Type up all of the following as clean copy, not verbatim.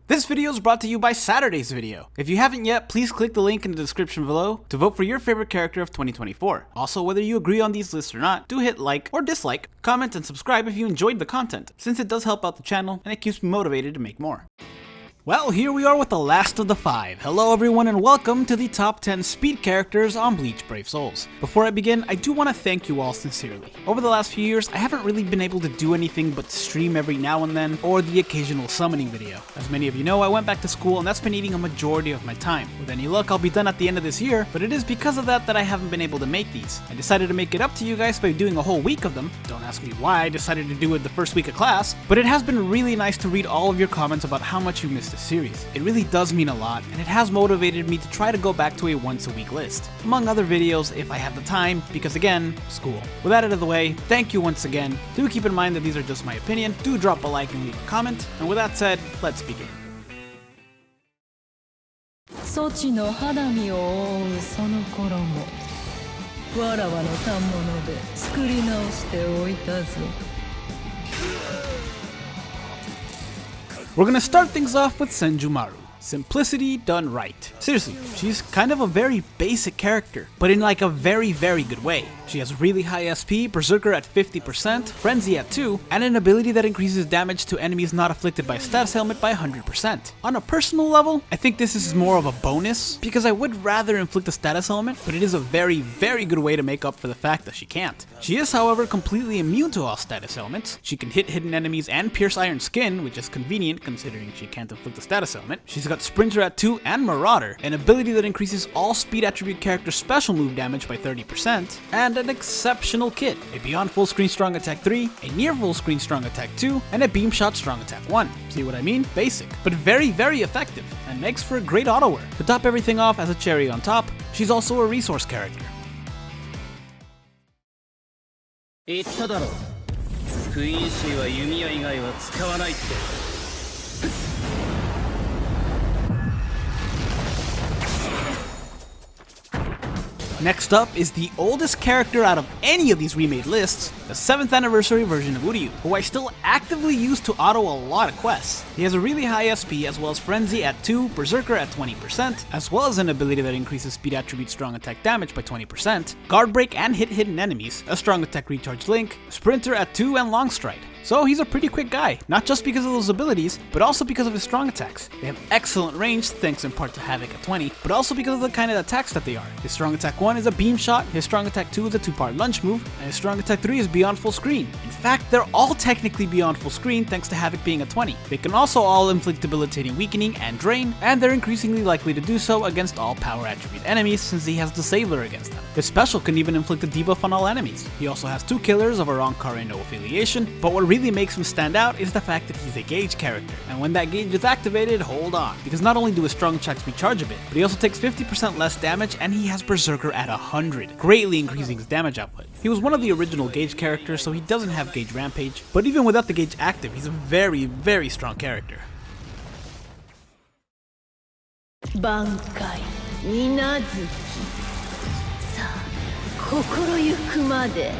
This video is brought to you by Saturday's video. If you haven't yet, please click the link in the description below to vote for your favorite character of 2024. Also, whether you agree on these lists or not, do hit like or dislike, comment, and subscribe if you enjoyed the content, since it does help out the channel and it keeps me motivated to make more. Well, here we are with the last of the 5. Hello everyone and welcome to the top 10 speed characters on Bleach Brave Souls. Before I begin, I do want to thank you all sincerely. Over the last few years, I haven't really been able to do anything but stream every now and then, or the occasional summoning video. As many of you know, I went back to school and that's been eating a majority of my time. With any luck, I'll be done at the end of this year, but it is because of that I haven't been able to make these. I decided to make it up to you guys by doing a whole week of them. Don't ask me why I decided to do it the first week of class, but it has been really nice to read all of your comments about how much you missed this series. It really does mean a lot, and it has motivated me to try to go back to a once a week list, among other videos if I have the time, because again, school. With that out of the way, thank you once again. Do keep in mind that these are just my opinion, do drop a like and leave a comment, and with that said, let's begin. そちの肌身を覆うその衣わらわの反物で作り直しておいたぞ We're gonna start things off with Senjumaru. Simplicity done right. Seriously, she's kind of a very basic character, but in like a very good way. She has really high SP, Berserker at 50%, Frenzy at 2, and an ability that increases damage to enemies not afflicted by status ailment by 100%. On a personal level, I think this is more of a bonus, because I would rather inflict a status ailment, but it is a very good way to make up for the fact that she can't. She is, however, completely immune to all status ailments. She can hit hidden enemies and pierce iron skin, which is convenient considering she can't inflict a status ailment. She's got Sprinter at 2 and Marauder, an ability that increases all speed attribute characters' special move damage by 30%, and an exceptional kit, a beyond full screen strong attack 3, a near full screen strong attack 2, and a beam shot strong attack 1. See what I mean? Basic, but very effective, and makes for a great auto wear. To top everything off as a cherry on top, she's also a resource character. 言っただろう。クイーンシーは弓矢以外は使わないって。 Next up is the oldest character out of any of these remade lists, the 7th anniversary version of Uryu, who I still actively use to auto a lot of quests. He has a really high SP as well as Frenzy at 2, Berserker at 20%, as well as an ability that increases speed attribute strong attack damage by 20%, guard break and hit hidden enemies, a strong attack recharge link, Sprinter at 2, and long stride. So he's a pretty quick guy, not just because of those abilities, but also because of his strong attacks. They have excellent range thanks in part to Havoc at 20, but also because of the kind of attacks that they are. His strong attack 1 is a beam shot, his strong attack 2 is a 2-part lunge move, and his strong attack 3 is beyond full screen. In fact, they're all technically beyond full screen thanks to Havoc being a 20. They can also all inflict debilitating weakening and drain, and they're increasingly likely to do so against all power attribute enemies since he has Disabler against them. His special can even inflict a debuff on all enemies. He also has 2 killers of Arankar and no affiliation, but what really makes him stand out is the fact that he's a gauge character, and when that gauge is activated, hold on, because not only do his strong attacks recharge a bit, but he also takes 50% less damage and he has Berserker at 100, greatly increasing his damage output. He was one of the original gauge characters, so he doesn't have gauge rampage, but even without the gauge active, he's a very strong character. 挽回稲月さあ心ゆくまで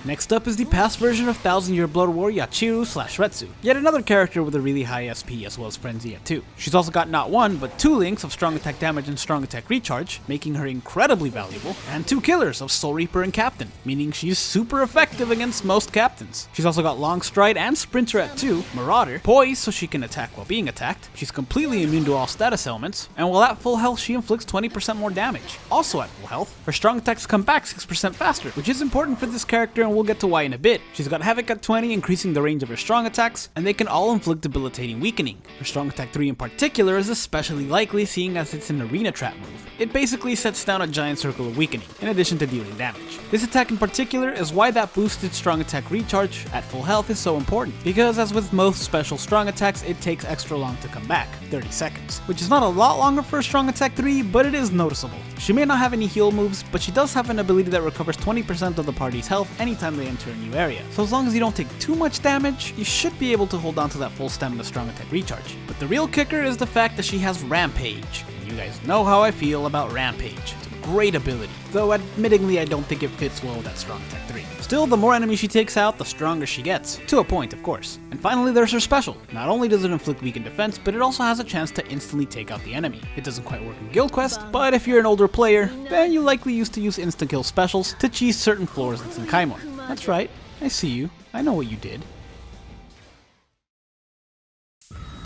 Next up is the past version of 1000-Year Blood War Yachiru/Retsu, yet another character with a really high SP as well as Frenzy at 2. She's also got not 1, but 2 links of strong attack damage and strong attack recharge, making her incredibly valuable, and 2 killers of Soul Reaper and Captain, meaning she's super effective against most captains. She's also got long stride and Sprinter at 2, Marauder, poise so she can attack while being attacked, she's completely immune to all status elements, and while at full health she inflicts 20% more damage. Also at full health, her strong attacks come back 6% faster, which is important for this character and we'll get to why in a bit. She's got Havoc at 20, increasing the range of her strong attacks, and they can all inflict debilitating weakening. Her strong attack 3 in particular is especially likely seeing as it's an arena trap move. It basically sets down a giant circle of weakening, in addition to dealing damage. This attack in particular is why that boosted strong attack recharge at full health is so important, because as with most special strong attacks, it takes extra long to come back, 30 seconds, which is not a lot longer for a strong attack 3, but it is noticeable. She may not have any heal moves, but she does have an ability that recovers 20% of the party's health anytime they enter a new area. So as long as you don't take too much damage, you should be able to hold on to that full stamina strong attack recharge. But the real kicker is the fact that she has Rampage. And you guys know how I feel about Rampage. It's a great ability, though admittingly I don't think it fits well with that strong attack 3. Still, the more enemies she takes out, the stronger she gets, to a point of course. And finally there's her special. Not only does it inflict weakened defense, but it also has a chance to instantly take out the enemy. It doesn't quite work in Guild Quest, but if you're an older player, then you likely used to use insta-kill specials to cheese certain floors in Senkaimon. That's right, I see you, I know what you did.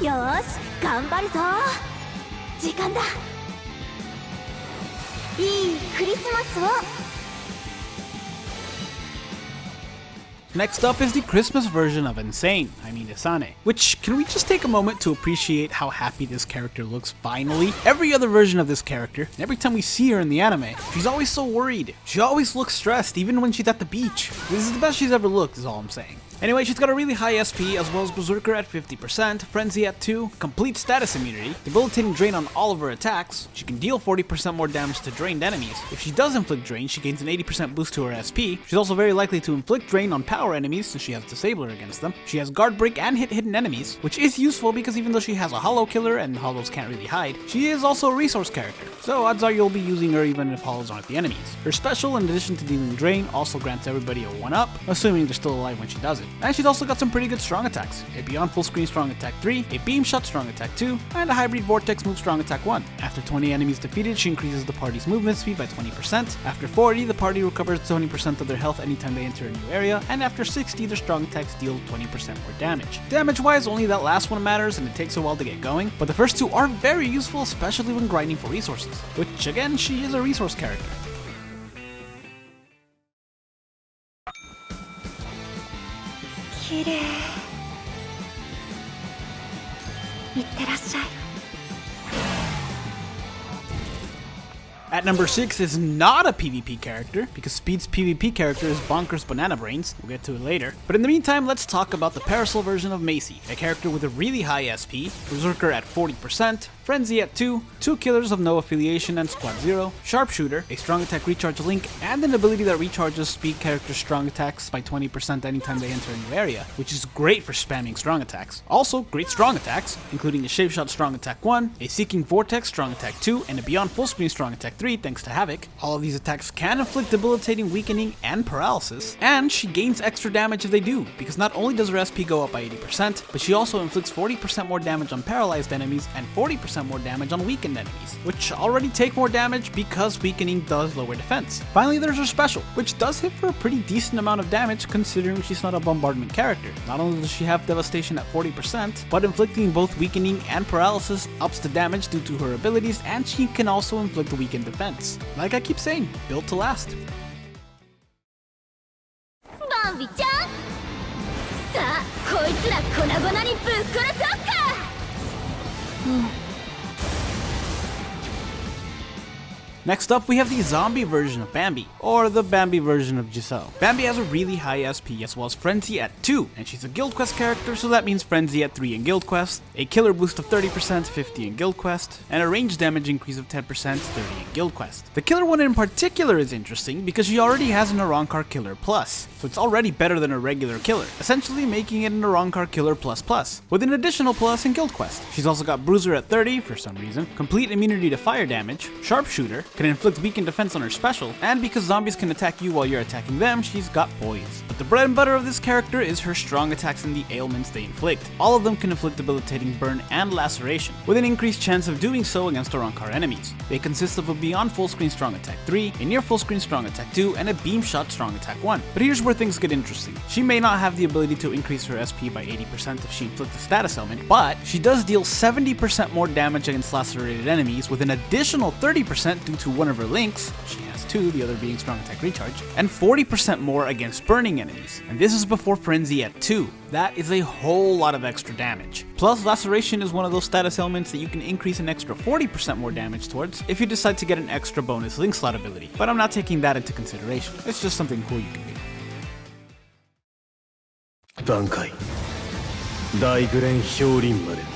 よーし頑張るぞ時間だいいクリスマスを Next up is the Christmas version of Isane. Which, can we just take a moment to appreciate how happy this character looks finally? Every other version of this character, every time we see her in the anime, she's always so worried. She always looks stressed, even when she's at the beach. This is the best she's ever looked, is all I'm saying. Anyway, she's got a really high SP, as well as Berserker at 50%, Frenzy at 2, complete status immunity, debilitating drain on all of her attacks, she can deal 40% more damage to drained enemies. If she does inflict drain, she gains an 80% boost to her SP. She's also very likely to inflict drain on power enemies, since she has Disabler against them. She has guard break and hit hidden enemies, which is useful because even though she has a hollow killer and hollows can't really hide, she is also a resource character, so odds are you'll be using her even if hollows aren't the enemies. Her special, in addition to dealing drain, also grants everybody a 1-up, assuming they're still alive when she does it. And she's also got some pretty good strong attacks. A Beyond Full Screen Strong Attack 3, a Beam Shot Strong Attack 2, and a Hybrid Vortex Move Strong Attack 1. After 20 enemies defeated, she increases the party's movement speed by 20%. After 40, the party recovers 20% of their health anytime they enter a new area, and after 60, their strong attacks deal 20% more damage. Damage-wise, only that last one matters, and it takes a while to get going, but the first two are very useful, especially when grinding for resources, which again, she is a resource character. 綺麗いってらっしゃい At number 6 is not a PvP character, because Speed's PvP character is Bonkers Banana Brains. We'll get to it later. But in the meantime, let's talk about the Parasol version of Macy, a character with a really high SP, Berserker at 40%, Frenzy at 2, 2 killers of no affiliation and squad 0, Sharpshooter, a strong attack recharge link, and an ability that recharges Speed characters' strong attacks by 20% anytime they enter a new area, which is great for spamming strong attacks. Also, great strong attacks, including a Shape Shot Strong Attack 1, a Seeking Vortex Strong Attack 2, and a Beyond Full Screen Strong Attack 3 thanks to Havoc. All of these attacks can inflict debilitating, weakening, and paralysis, and she gains extra damage if they do, because not only does her SP go up by 80%, but she also inflicts 40% more damage on paralyzed enemies and 40% more damage on weakened enemies, which already take more damage because weakening does lower defense. Finally, there's her special, which does hit for a pretty decent amount of damage considering she's not a bombardment character. Not only does she have devastation at 40%, but inflicting both weakening and paralysis ups the damage due to her abilities, and she can also inflict weakened defense. Like I keep saying, built to last. バンビちゃんさあこいつら粉々にぶっ殺そうか Next up, we have the zombie version of Bambi, or the Bambi version of Giselle. Bambi has a really high SP as well as Frenzy at 2, and she's a Guild Quest character, so that means Frenzy at 3 in Guild Quest, a killer boost of 30%, 50 in Guild Quest, and a range damage increase of 10%, 30 in Guild Quest. The killer one in particular is interesting because she already has an Arankar Killer Plus, so it's already better than a regular killer, essentially making it an Arankar Killer Plus Plus, with an additional plus in Guild Quest. She's also got Bruiser at 30 for some reason, complete immunity to fire damage, Sharpshooter, can inflict weakened defense on her special, and because zombies can attack you while you're attacking them, she's got Poise. But the bread and butter of this character is her strong attacks and the ailments they inflict. All of them can inflict debilitating burn and laceration, with an increased chance of doing so against Arankar enemies. They consist of a Beyond Full Screen Strong Attack 3, a Near Full Screen Strong Attack 2, and a Beam Shot Strong Attack 1. But here's where things get interesting. She may not have the ability to increase her SP by 80% if she inflicts a status ailment, but she does deal 70% more damage against lacerated enemies, with an additional 30% due to one of her links, she has 2, the other being Strong Attack Recharge, and 40% more against burning enemies. And this is before Frenzy at 2. That is a whole lot of extra damage. Plus, Laceration is one of those status elements that you can increase an extra 40% more damage towards if you decide to get an extra bonus link slot ability. But I'm not taking that into consideration. It's just something cool you can do. 段階大グレン氷林まで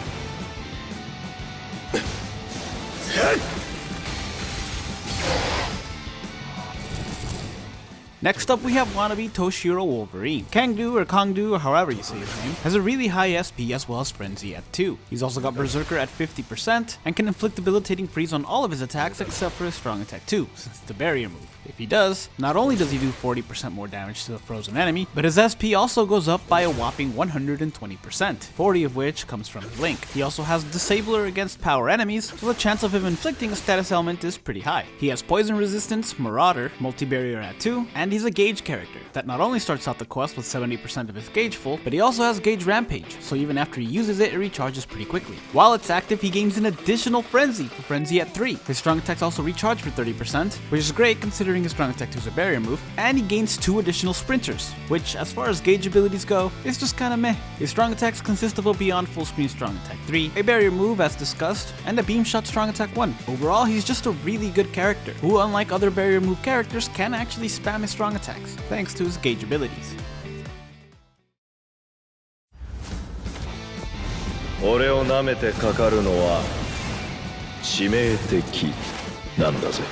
Next up, we have wannabe Toshiro Wolverine. Kangdu or Kongdu, or however you say his name, has a really high SP as well as Frenzy at 2. He's also got Berserker at 50% and can inflict debilitating freeze on all of his attacks except for his strong attack 2, since it's the barrier move. If he does, not only does he do 40% more damage to the frozen enemy, but his SP also goes up by a whopping 120%, 40 of which comes from his link. He also has Disabler against power enemies, so the chance of him inflicting a status element is pretty high. He has Poison Resistance, Marauder, Multi-Barrier at 2, and he's a gauge character that not only starts out the quest with 70% of his gauge full, but he also has Gauge Rampage, so even after he uses it, it recharges pretty quickly. While it's active, he gains an additional Frenzy for Frenzy at 3. His strong attacks also recharge for 30%, which is great considering his strong attack 2 is a barrier move, and he gains 2 additional sprinters, which as far as gauge abilities go, is just kinda meh. His strong attacks consist of a beyond full screen strong attack 3, a barrier move as discussed, and a beam shot strong attack 1. Overall, he's just a really good character, who unlike other barrier move characters can actually spam his strong attacks, thanks to his gauge abilities. 俺を舐めてかかるのは致命的なんだぜ。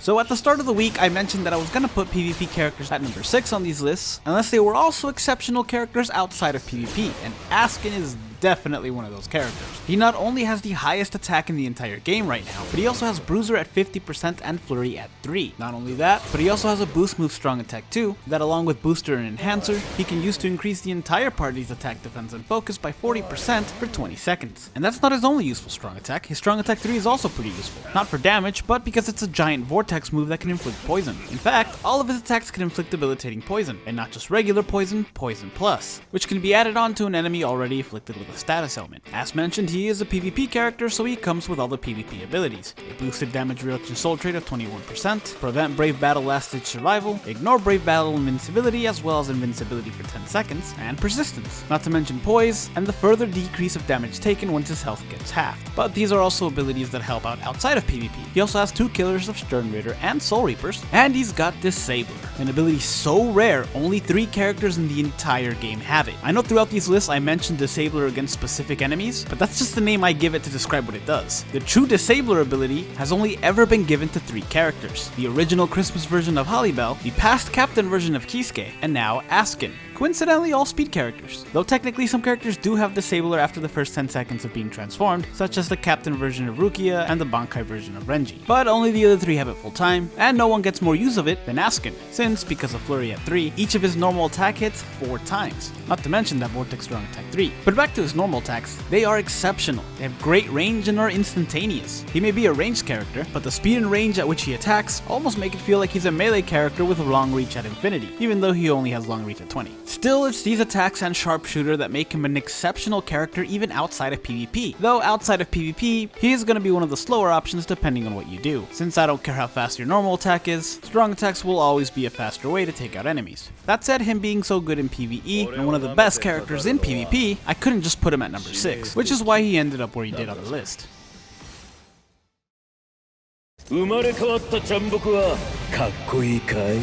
So at the start of the week, I mentioned that I was gonna put PvP characters at number 6 on these lists, unless they were also exceptional characters outside of PvP, and Askin is definitely one of those characters. He not only has the highest attack in the entire game right now, but he also has Bruiser at 50% and Flurry at 3. Not only that, but he also has a boost move strong attack 2, that along with Booster and Enhancer, he can use to increase the entire party's attack, defense, and focus by 40% for 20 seconds. And that's not his only useful strong attack, his strong attack 3 is also pretty useful. Not for damage, but because it's a giant vortex move that can inflict poison. In fact, all of his attacks can inflict debilitating poison, and not just regular poison, Poison Plus, which can be added on to an enemy already afflicted with a status element. As mentioned, he is a PvP character, so he comes with all the PvP abilities. A boosted damage reduction soul trait of 21%, prevent Brave Battle last stage survival, ignore Brave Battle invincibility as well as invincibility for 10 seconds, and persistence. Not to mention poise, and the further decrease of damage taken once his health gets halved. But these are also abilities that help out outside of PvP. He also has 2 killers of Stern Raider and Soul Reapers, and he's got Disabler, an ability so rare, only 3 characters in the entire game have it. I know throughout these lists I mentioned Disabler against specific enemies, but that's just the name I give it to describe what it does. The true Disabler ability has only ever been given to 3 characters: the original Christmas version of Hollybell, the past Captain version of Kisuke, and now Askin. Coincidentally, all speed characters, though technically some characters do have Disabler after the first 10 seconds of being transformed, such as the Captain version of Rukia and the Bankai version of Renji. But only the other 3 have it full time, and no one gets more use of it than Askin, since, because of Flurry at 3, each of his normal attack hits 4 times, not to mention that Vortex strong attack 3. But back to his normal attacks, they are exceptional. They have great range and are instantaneous. He may be a ranged character, but the speed and range at which he attacks almost make it feel like he's a melee character with long reach at infinity, even though he only has long reach at 20. Still, it's these attacks and sharpshooter that make him an exceptional character even outside of PvP. Though outside of PvP, he is going to be one of the slower options depending on what you do. Since I don't care how fast your normal attack is, strong attacks will always be a faster way to take out enemies. That said, him being so good in PvE and one of the best characters in PvP, I couldn't just put him at number 6, which is why he ended up where he did on the list. 生まれ変わったジャンボクはかっこいいかい?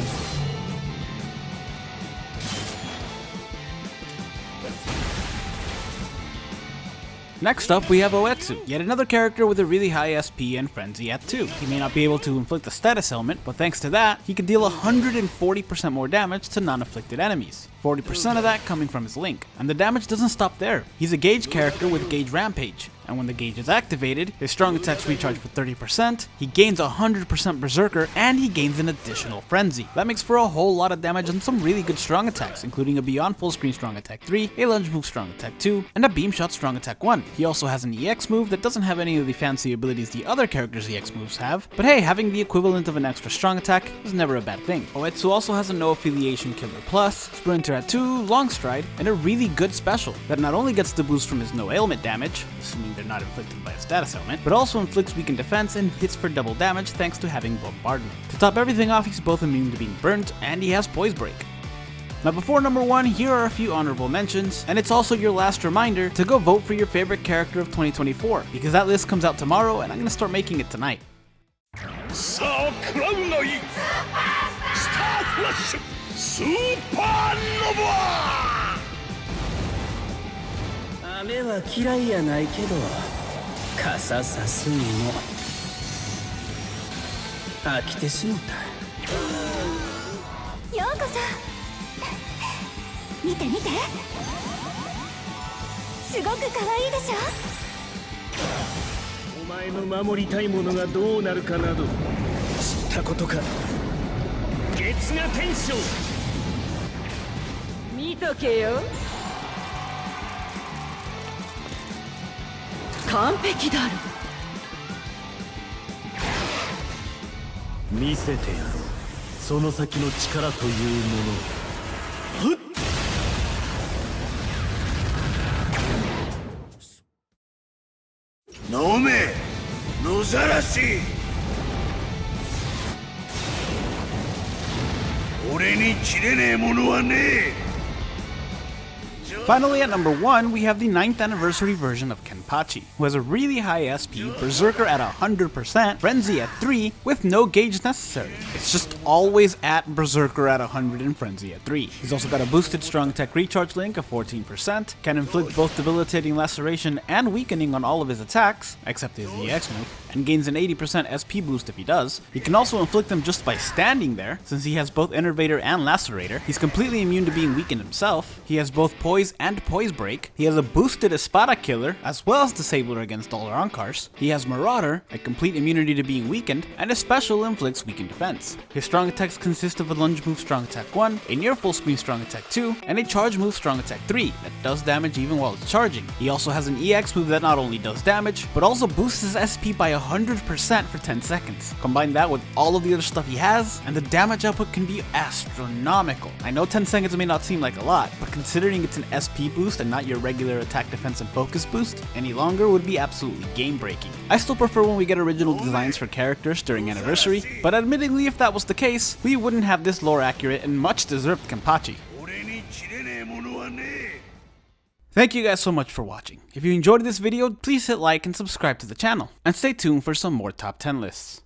Next up, we have Oetsu, yet another character with a really high SP and Frenzy at 2. He may not be able to inflict a status element, but thanks to that, he can deal 140% more damage to non-afflicted enemies. 40% of that coming from his link. And the damage doesn't stop there. He's a gauge character with Gauge Rampage, and when the gauge is activated, his strong attacks recharge for 30%, he gains 100% Berserker, and he gains an additional Frenzy. That makes for a whole lot of damage and some really good strong attacks, including a Beyond Full Screen Strong Attack 3, a Lunge Move Strong Attack 2, and a Beam Shot Strong Attack 1. He also has an EX move that doesn't have any of the fancy abilities the other characters' EX moves have, but hey, having the equivalent of an extra strong attack is never a bad thing. Oetsu also has a No Affiliation Killer Plus, Sprinter at 2, Long Stride, and a really good special that not only gets the boost from his no ailment damage, assuming they're not inflicted by a status element, but also inflicts weakened defense and hits for double damage thanks to having Bombardment. To top everything off, he's both immune to being burnt, and he has Poise Break. Now before number 1, here are a few honorable mentions, and it's also your last reminder to go vote for your favorite character of 2024, because that list comes out tomorrow and I'm gonna start making it tonight. さあクラウンがいいスターフラッシュスーパーノヴァ雨は嫌いやないけど傘さすにも飽きてしもた。ようこそ。見て見て、すごく可愛いでしょ。お前の守りたいものがどうなるかなど知ったことか。月が天章、見とけよ。完璧だろ。見せてやろう、その先の力というものを。飲め野ざらし。俺に切れねえものはねえ。 Finally, at number 1, we have the 9th anniversary version of Kenpachi, who has a really high SP, Berserker at 100%, Frenzy at 3, with no gauge necessary. It's just always at Berserker at 100 and Frenzy at 3. He's also got a boosted strong attack recharge link of 14%, can inflict both debilitating laceration and weakening on all of his attacks, except his EX move, and gains an 80% SP boost if he does. He can also inflict them just by standing there, since he has both Innervator and Lacerator. He's completely immune to being weakened himself. He has both Poise and Poise Break. He has a boosted Espada Killer, as well as Disabler against all Rankars. He has Marauder, a complete immunity to being weakened, and a special inflicts weakened defense. His strong attacks consist of a lunge move strong attack 1, a near full screen strong attack 2, and a charge move strong attack 3 that does damage even while it's charging. He also has an EX move that not only does damage, but also boosts his SP by 100% for 10 seconds. Combine that with all of the other stuff he has, and the damage output can be astronomical. I know 10 seconds may not seem like a lot, but considering it's an SP boost and not your regular attack, defense, and focus boost, any longer would be absolutely game-breaking. I still prefer when we get original designs for characters during Anniversary, but admittedly if that was the case, we wouldn't have this lore-accurate and much-deserved Kenpachi. Thank you guys so much for watching. If you enjoyed this video, please hit like and subscribe to the channel, and stay tuned for some more top 10 lists.